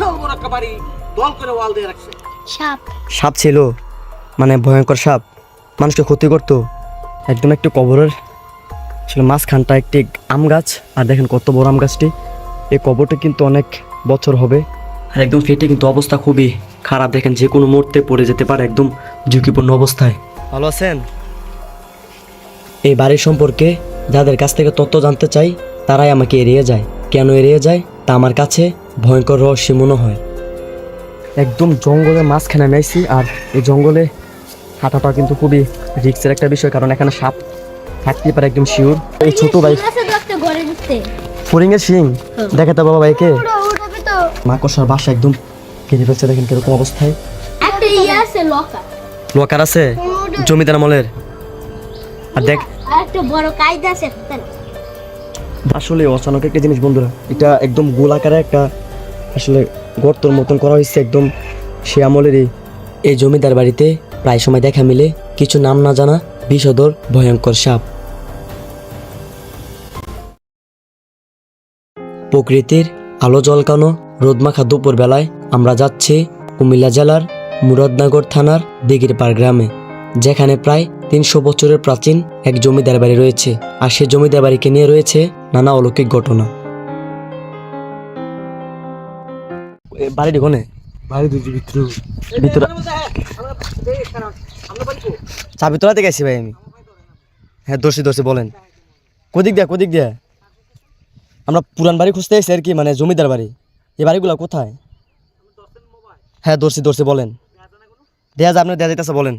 বিশাল বড় একটা বাড়ি দল করে ওয়াল দিয়ে রাখছে। সাপ সাপ ছিল, মানে ভয়ঙ্কর সাপ, মানুষকে ক্ষতি করতো। একদম একটু কবরের আসলে মাঝখানটা একটি আম গাছ, আর দেখেন কত বড় আম গাছটি। এই কবরটা কিন্তু অনেক বছর হবে, আর একদম ফেটে কিন্তু অবস্থা খুবই খারাপ। দেখেন যে কোনো মুহূর্তে পড়ে যেতে পারে, একদম ঝুঁকিপূর্ণ অবস্থায়। ভালো আছেন? এই বাড়ির সম্পর্কে যাদের কাছ থেকে তথ্য জানতে চাই তারাই আমাকে এড়িয়ে যায়। কেন এড়িয়ে যায় তা আমার কাছে ভয়ঙ্কর রহস্য মনে হয়। একদম জঙ্গলের মাঝখানে নাইছি, আর এই জঙ্গলে হাঁটাটা কিন্তু খুবই রিস্কের একটা বিষয়, কারণ এখানে সাপ থাকতে পারে, একদম শিওর। এই ছোট ভাই ফরিংয়ের শিং দেখাতে বাবা ভাইকে, মাকড়সার বাসা একদম কেটে ফেলছে। দেখেন কিরকম অবস্থায়। লকার আছে জমিদার আমলের, আর দেখ আসলে অচানক একটা জিনিস বন্ধুরা, এটা একদম গোলাকারে একটা আসলে গর্তর মতন করা হয়েছে, একদম সে আমলেরই। এই জমিদার বাড়িতে প্রায় সময় দেখা মিলে কিছু নাম না জানা বিষধর ভয়ঙ্কর সাপ। প্রকৃতির আলো ঝলকানো রোদমাখা দুপুর বেলায় আমরা যাচ্ছি কুমিল্লা জেলার মুরাদনগর থানার দিঘিরপাড় গ্রামে, যেখানে প্রায় 300 বছরের প্রাচীন এক জমিদার বাড়ি রয়েছে। আর সেই জমিদার বাড়িকে নিয়ে রয়েছে নানা অলৌকিক ঘটনা। বাড়িটি কোনে? চাবি তোলাতে গেছি ভাই আমি। হ্যাঁ দর্শি বলেন। কোদিক দিয়া আমরা পুরান বাড়ি খুঁজতে এসেছি আর কি, মানে জমিদার বাড়ি। এই বাড়িগুলা কোথায়? হ্যাঁ দর্শি বলেন। দেয়া যায়, আপনার দেয়া যাইতেছে বলেন।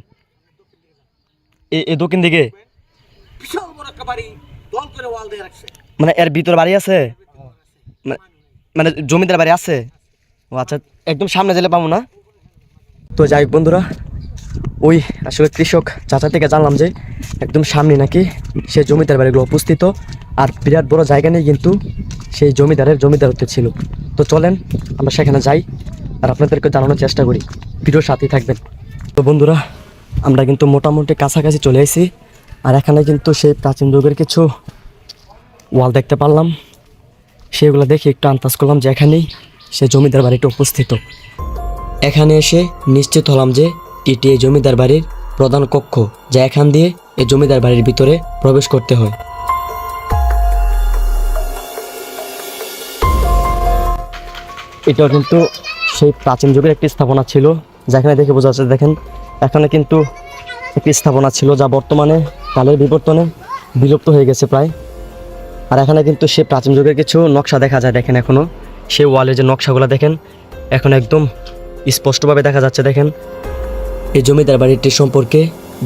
এই দক্ষিণ দিকে বিশাল বড় একটা বাড়ি দল করে ওয়াল দিয়ে রাখছে। মানে এর ভিতর বাড়ি আছে, মানে জমিদার বাড়ি আছে। ও আচ্ছা, একদম সামনে গেলে পাবো না তো। যাই হোক বন্ধুরা, ওই আসলে কৃষক চাচা থেকে জানলাম যে একদম সামনে নাকি সেই জমিদার বাড়িগুলো উপস্থিত, আর বিরাট বড় জায়গা নিয়ে কিন্তু সেই জমিদারত্ব ছিল। তো চলেন আমরা সেখানে যাই আর আপনাদেরকে জানানোর চেষ্টা করি, ভিডিওর সাথেই থাকবেন। তো বন্ধুরা, আমরা কিন্তু মোটামুটি কাছাকাছি চলে এসেছি, আর এখানে কিন্তু সেই প্রাচীন যুগের কিছু ওয়াল দেখতে পারলাম। সেগুলো দেখে একটু আন্দাজ করলাম যে এখানেই সে জমিদার বাড়িটা উপস্থিত। এখানে এসে নিশ্চিত হলাম যে এটি এই জমিদার বাড়ির প্রধান কক্ষ, যা এখান দিয়ে এই জমিদার বাড়ির ভিতরে প্রবেশ করতে হয়। এটাও কিন্তু সেই প্রাচীন যুগের একটি স্থাপনা ছিল, যেখানে দেখে বোঝা যাচ্ছে। দেখেন এখানে কিন্তু একটি স্থাপনা ছিল যা বর্তমানে কালের বিবর্তনে বিলুপ্ত হয়ে গেছে প্রায়। আর এখানে কিন্তু সে প্রাচীন যুগের কিছু নকশা দেখা যায়। দেখেন এখনো সেই ওয়ালের যে নকশাগুলো দেখেন এখন একদম স্পষ্টভাবে দেখা যাচ্ছে। দেখেন এই জমিদার বাড়িটি সম্পর্কে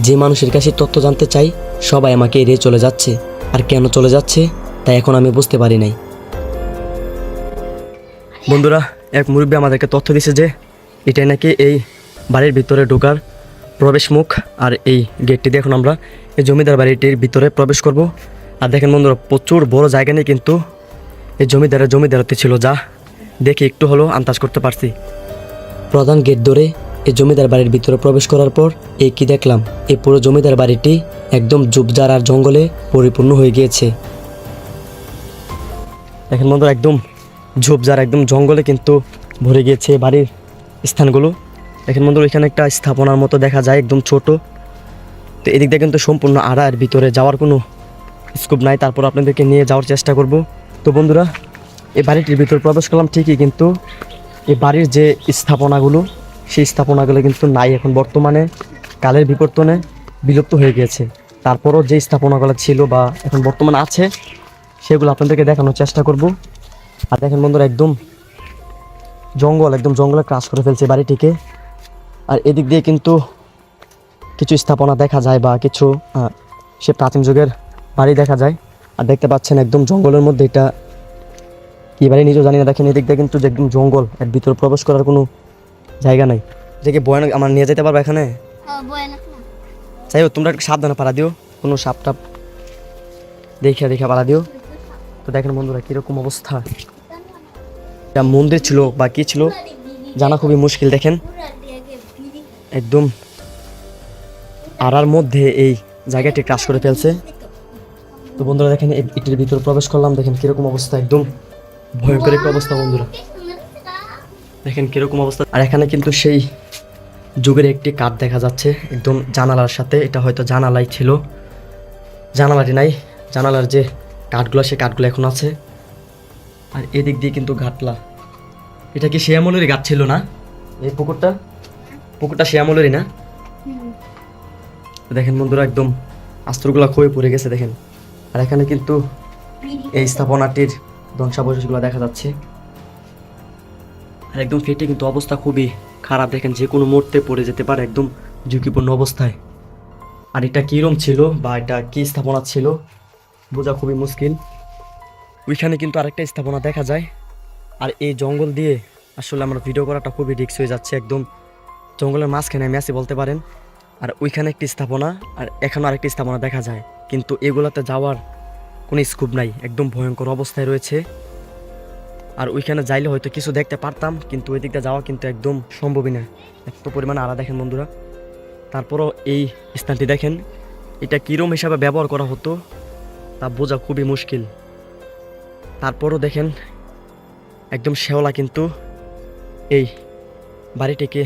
যে মানুষের কাছে তথ্য জানতে চাই সবাই আমাকে এড়িয়ে চলে যাচ্ছে, আর কেন চলে যাচ্ছে তাই এখন আমি বুঝতে পারি নাই। বন্ধুরা, এক মুরব্বী আমাদেরকে তথ্য দিয়েছে যে এটাই নাকি এই বাড়ির ভিতরে ঢোকার প্রবেশ মুখ, আর এই গেটটি দিয়ে এখন আমরা এই জমিদার বাড়িটির ভিতরে প্রবেশ করব। আর দেখেন বন্ধুরা, প্রচুর বড় জায়গা নিয়ে কিন্তু এই জমিদারত্ব ছিল, যা দেখে একটু হলেও আন্দাজ করতে পারছি। প্রধান গেট ধরে এই জমিদার বাড়ির ভিতরে প্রবেশ করার পর এই কি দেখলাম, এই পুরো জমিদার বাড়িটি একদম ঝোপঝাড় আর জঙ্গলে পরিপূর্ণ হয়ে গিয়েছে। দেখেন বন্ধুরা, একদম ঝোপঝাড় একদম জঙ্গলে কিন্তু ভরে গিয়েছে বাড়ির স্থানগুলো। দেখেন বন্ধুরা, এখানে একটা স্থাপনার মতো দেখা যায়, একদম ছোট। তো এদিক দিয়ে কিন্তু সম্পূর্ণ আড়ার ভিতরে যাওয়ার কোনো স্কোপ নাই, তারপর আপনাদেরকে নিয়ে যাওয়ার চেষ্টা করব। তো বন্ধুরা, এই বাড়িটির ভিতরে প্রবেশ করলাম ঠিকই, কিন্তু এই বাড়ির যে স্থাপনাগুলো সেই স্থাপনাগুলো কিন্তু নাই, এখন বর্তমানে কালের বিবর্তনে বিলুপ্ত হয়ে গিয়েছে। তারপরও যে স্থাপনাগুলো ছিল বা এখন বর্তমানে আছে সেগুলো আপনাদেরকে দেখানোর চেষ্টা করব। আর দেখেন বন্ধুরা, একদম জঙ্গলে ক্রাশ করে ফেলছে বাড়িটিকে। আর এদিক দিয়ে কিন্তু কিছু স্থাপনা দেখা যায় বা কিছু সে প্রাচীন যুগের বাড়ি দেখা যায়। আর দেখতে পাচ্ছেন একদম জঙ্গলের মধ্যে, এটা কি বাড়ি নিজেও জানি না। দেখেন এদিক দিয়ে কিন্তু একদম জঙ্গল, এর ভিতরে প্রবেশ করার কোনো জায়গা নাই। যে কি ভয়ানক, আমার নিয়ে যেতে পারবে এখানে? যাই হোক, তোমরা একটু সাবধানে পাড়া দিও, কোনো সাপ টাপ দেখে পাড়া দিও। তো দেখেন বন্ধুরা কীরকম অবস্থা, এটা মন্দির ছিল বা কী ছিল জানা খুবই মুশকিল। দেখেন একদম আড়ার মধ্যে এই জায়গাটি ক্রাশ করে ফেলছে। তো বন্ধুরা দেখেন এটির ভিতরে প্রবেশ করলাম, দেখেন কীরকম অবস্থা, একদম ভয়ঙ্কর একটা অবস্থা বন্ধুরা। দেখেন কিরকম অবস্থা। আর এখানে কিন্তু সেই যুগের একটি কাঠ দেখা যাচ্ছে একদম জানালার সাথে। এটা হয়তো জানালাই ছিল, জানালাটি নাই, জানালার যে কাঠগুলো সেই কাঠগুলো এখন আছে। আর এদিক দিয়ে কিন্তু ঘাটলা, এটা কি শিয়ামলেরই গাছ ছিল না? এই পুকুরটা শিয়ামলেরই না? দেখেন বন্ধুরা একদম আস্তরগুলো ক্ষয়ে পড়ে গেছে দেখেন। আর এখানে কিন্তু এই স্থাপনাটির ধ্বংসাবশেষগুলো দেখা যাচ্ছে। আর একদম ফেটে কিন্তু অবস্থা খুবই খারাপ, দেখেন যে কোনো মুহূর্তে পড়ে যেতে পারে, একদম ঝুঁকিপূর্ণ অবস্থায়। আর এটা কীরম ছিল বা এটা কী স্থাপনা ছিল বোঝা খুবই মুশকিল। ওইখানে কিন্তু আরেকটা স্থাপনা দেখা যায়। আর এই জঙ্গল দিয়ে আসলে আমার ভিডিও করাটা খুবই রিস্ক হয়ে যাচ্ছে, একদম জঙ্গলের মাঝখানে আমি আছি বলতে পারেন। আর ওইখানে একটি স্থাপনা আর এখানে আরেকটি স্থাপনা দেখা যায়, কিন্তু এগুলাতে যাওয়ার কোনো স্কোপ নাই, একদম ভয়ঙ্কর অবস্থায় রয়েছে। আর ওইখানে যাইলে হয়তো কিছু দেখতে পারতাম, কিন্তু ওই দিকটা যাওয়া কিন্তু একদম সম্ভবই না, এত পরিমাণে আড়া দেখেন বন্ধুরা। তারপরও এই স্থানটি দেখেন, এটা কীরম হিসাবে ব্যবহার করা হতো তা বোঝা খুবই মুশকিল। তারপরও দেখেন একদম শেওলা, কিন্তু এই বাড়িটিকে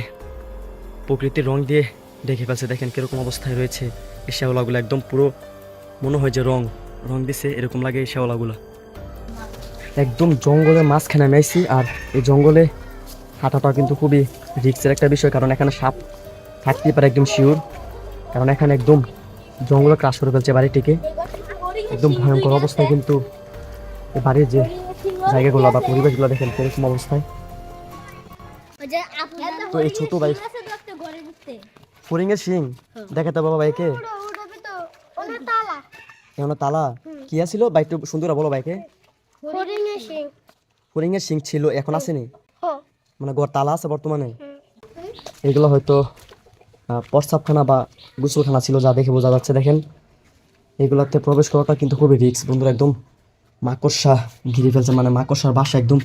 প্রকৃতির রং দিয়ে দেখে ফেলছে। দেখেন কীরকম অবস্থায় রয়েছে এই শেওলাগুলো, একদম পুরো মনে হয় যে রং দিছে এরকম লাগে এই শেওলাগুলো। একদম জঙ্গলের মাঝখানে আমি আইছি। আর এই জঙ্গলে হাঁটাটা কিন্তু খুবই রিস্কের একটা বিষয়, কারণ এখানে সাপ থাকতেই পারে একদম শিওর, কারণ এখানে একদম জঙ্গলে ক্রাশ করে ফেলছে বাড়িটিকে। একদম ভয়ঙ্কর অবস্থায় কিন্তু এই বাড়ির যে জায়গাগুলো বা পরিবেশগুলো দেখেন কিরকম অবস্থায়। তো এই ছোট ভাই ফড়িংয়ের শিং দেখাতে বাবা ভাইকে এমন তালা কি আছিল বাইকটা সুন্দর বলো ভাইকে। ফড়িংয়ের শিং ছিল, এখন আসেনি, মানে ঘর তালা আছে বর্তমানে। এগুলো হয়তো প্রস্রাবখানা বা গোসলখানা ছিল, যা দেখে বোঝা যাচ্ছে। দেখেন এগুলোতে প্রবেশ করাটা কিন্তু খুবই রিস্ক বন্ধুরা। একদম মাকড়সা ঘিরে ফেলছে, মানে মাকড়সার বাসা একদম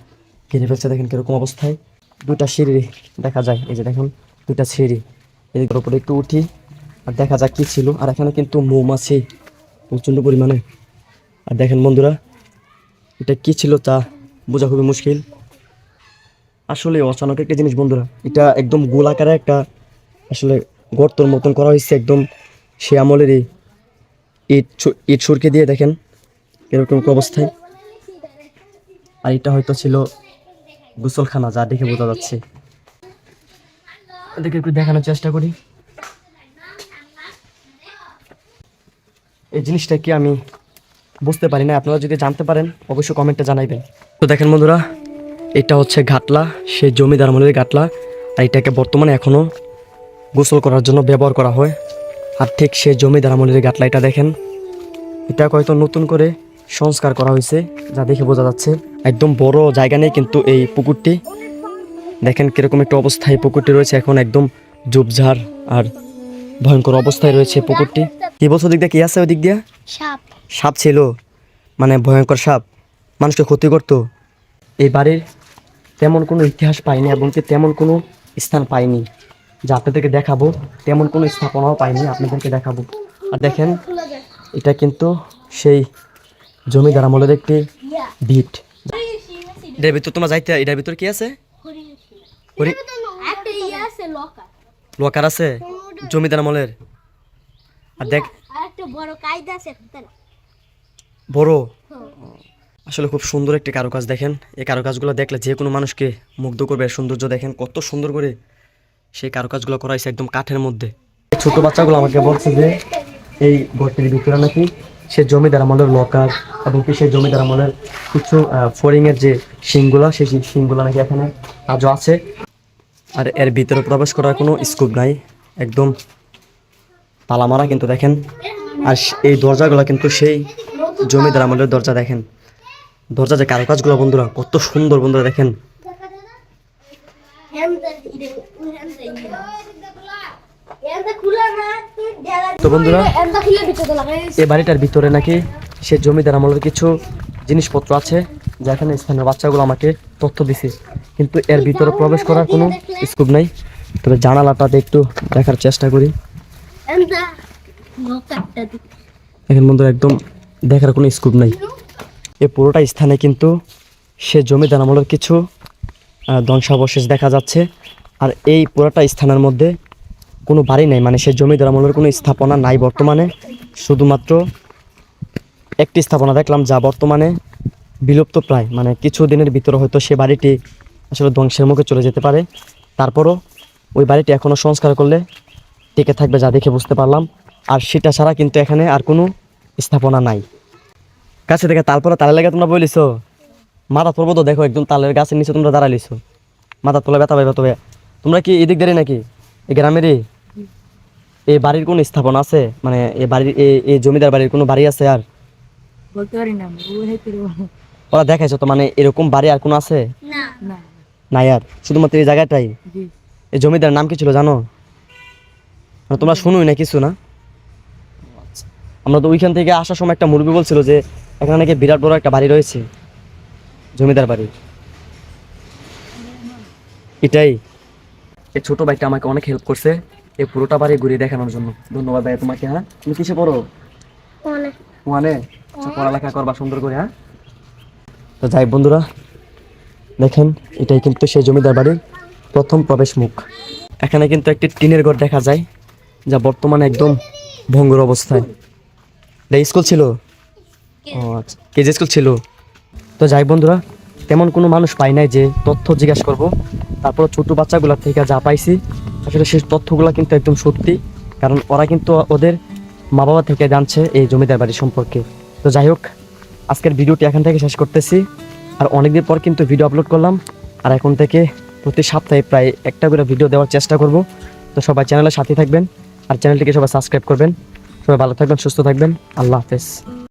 ঘিরে ফেলছে। দেখেন কিরকম অবস্থায়। দুইটা সিঁড়ি দেখা যায়, এই যে দেখুন দুইটা সিঁড়ি, এদিকের উপরে একটু উঠি আর দেখা যাক কি ছিল। আর এখানে কিন্তু মৌমাছি প্রচণ্ড পরিমাণে। আর দেখেন বন্ধুরা এটা কি ছিল তা বোঝা খুবই মুশকিল। আসলে অচানক একটা জিনিস বন্ধুরা, এটা একদম গোল আকারে একটা আসলে গর্তর মতন করা হয়েছে, একদম সে আমলেরই ইট সুরকে দিয়ে। দেখেন এরকম অবস্থায়। আর এটা হয়তো ছিল গোসলখানা, যা দেখে বোঝা যাচ্ছে। এদিকে একটু দেখানোর চেষ্টা করি। এই জিনিসটা কি আমি বুঝতে পারি না, আপনারা যদি জানতে পারেন অবশ্যই কমেন্টে জানাইবেন। তো দেখেন বন্ধুরা এটা হচ্ছে ঘাটলা, সেই জমিদার আমলের ঘাটলা। আর এটাকে বর্তমানে এখনও গোসল করার জন্য ব্যবহার করা হয়। আর ঠিক সেই জমিদার আমলের ঘাটলা, এটা দেখেন এটা হয়তো নতুন করে সংস্কার করা হয়েছে, যা দেখে বোঝা যাচ্ছে। একদম বড় জায়গা নেই কিন্তু এই পুকুরটি দেখেন কিরকম একটা অবস্থায় পুকুরটি রয়েছে এখন, একদম ঝোপঝাড় আর ভয়ঙ্কর অবস্থায় রয়েছে পুকুরটি। কি বলছো দিক দিয়ে কি আছে ওই দিক দিয়ে? সাপ ছিল, মানে ভয়ঙ্কর সাপ মানুষকে ক্ষতি করতো। এই বাড়ির তেমন কোনো ইতিহাস পাইনি এবং কি তেমন কোনো স্থান পাইনি যা আপনাদেরকে দেখাবো, তেমন কোনো স্থাপনাও পাইনি আপনাদেরকে দেখাবো। আর দেখেন এটা কিন্তু সেই জমিদার আমলের একটি ভিট। এটার ভিতর তোমার যাইতে, এটার ভিতর কি আছে? লকার আছে জমিদার আমলের। আর দেখ বড়, আসলে খুব সুন্দর একটি কারুকাজ। দেখেন এই কারুকাজগুলো দেখলে যে কোনো মানুষকে মুগ্ধ করবে। সৌন্দর্য দেখেন কত সুন্দর করে সেই কারুকাজগুলো করা হয়েছে একদম কাঠের মধ্যে। ছোট বাচ্চাগুলো আমাকে বলছে যে এই ঘরটির ভিতরে নাকি সে জমিদার আমলের লকার এবং কি সেই জমিদার আমলের কিছু ফড়িংয়ের যে শিংগুলা, সেই শিংগুলা নাকি এখানে আজও আছে। আর এর ভিতরে প্রবেশ করার কোনো স্কোপ নাই, একদম তালা মারা কিন্তু দেখেন। আর এই দরজাগুলো কিন্তু সেই জমিদার আমলের দরজা। দেখেন দরজা যে কারুকাজগুলো বন্ধুরা কত সুন্দর বন্ধুরা দেখেন। তো বন্ধুরা এই বাড়িটার ভিতরে নাকি সে জমিদার আমলের কিছু জিনিসপত্র আছে, যা এখানে স্থানীয় বাচ্চাগুলো আমাকে তথ্য দিছে, কিন্তু এর ভিতরে প্রবেশ করার কোনো স্কোপ নাই। তবে জানালাটাতে একটু দেখার চেষ্টা করি। এখন বন্ধুরা একদম দেখার কোনো স্কোপ নাই। এই পুরোটা স্থানে কিন্তু সে জমিদার আমলের কিছু ধ্বংসাবশেষ দেখা যাচ্ছে। আর এই পুরোটা স্থানের মধ্যে কোনো বাড়ি নাই, মানে সে জমিদার আমলের কোনো স্থাপনা নাই বর্তমানে। শুধুমাত্র একটি স্থাপনা দেখলাম যা বর্তমানে বিলুপ্ত প্রায়, মানে কিছু দিনের ভিতরে হয়তো সে বাড়িটি আসলে ধ্বংসের মুখে চলে যেতে পারে। তারপরও ওই বাড়িটি এখনও সংস্কার করলে টিকে থাকবে, যা দেখে বুঝতে পারলাম। আর সেটা ছাড়া কিন্তু এখানে আর কোনো স্থাপনা নাই। কাছে থেকে তারপরে তালে লেগে তোমরা বলিছো মাথা তুলবো তো, দেখো একদম তালের গাছের নিচে তোমরা দাঁড়ালিছো, মাথা তোলা ব্যথা পাইবে। তবে তোমরা কি এদিক দাঁড়িয়ে নাকি এই গ্রামেরই? এই বাড়ির কোনো স্থাপনা আছে, মানে এই বাড়ির এই জমিদার বাড়ির কোনো বাড়ি আছে? আর বলতে পারি না আমি, ও হেঁটে ওরা দেখাইছো তো, মানে এরকম বাড়ি আর কোনো আছে? না। নাই আর, শুধুমাত্র এই জায়গাটাই। জি। এই জমিদার নাম কি ছিল জানো? মানে তোমরা শুনোই না কিছু না? আমরা তো ওইখান থেকে আসার সময় একটা মুরগি বলছিল যে এখানে নাকি বিরাট বড় একটা বাড়ি রয়েছে, জমিদার বাড়ি। এটাই। এই ছোট ভাইটা আমাকে অনেক হেল্প করছে এই পুরোটা বাড়ি ঘুরিয়ে দেখানোর জন্য। ধন্যবাদ ভাই তোমাকে। হ্যাঁ, তুমি কিসে পড়ো? ওয়ানে। আচ্ছা, পড়ালেখা করবা সুন্দর করে। হ্যাঁ, তো যাই বন্ধুরা, দেখেন এটাই কিন্তু সেই জমিদার বাড়ির প্রথম প্রবেশ মুখ। এখানে কিন্তু একটি টিনের ঘর দেখা যায় যা বর্তমানে একদম ভঙ্গুর অবস্থায়। এটা স্কুল ছিল? ও আচ্ছা, কেজি স্কুল ছিল। তো যাই বন্ধুরা, তেমন কোনো মানুষ পাই নাই যে তথ্য জিজ্ঞাসা করব। তারপর ছোট বাচ্চাগুলোর থেকে যা পাইছি আসলে সেই তথ্যগুলো কিন্তু একদম সত্যি, কারণ ওরা কিন্তু ওদের মা বাবা থেকে জানছে এই জমিদার বাড়ি সম্পর্কে। তো যাই হোক, আজকের ভিডিওটি এখান থেকে শেষ করতেছি। আর অনেকদিন পর কিন্তু ভিডিও আপলোড করলাম, আর এখন থেকে প্রতি সপ্তাহে প্রায় একটা করে ভিডিও দেওয়ার চেষ্টা করব। তো সবাই চ্যানেলের সাথে থাকবেন, আর চ্যানেলটিকে সবাই সাবস্ক্রাইব করবেন। সবাই ভালো থাকবেন, সুস্থ থাকবেন। আল্লাহ হাফেজ।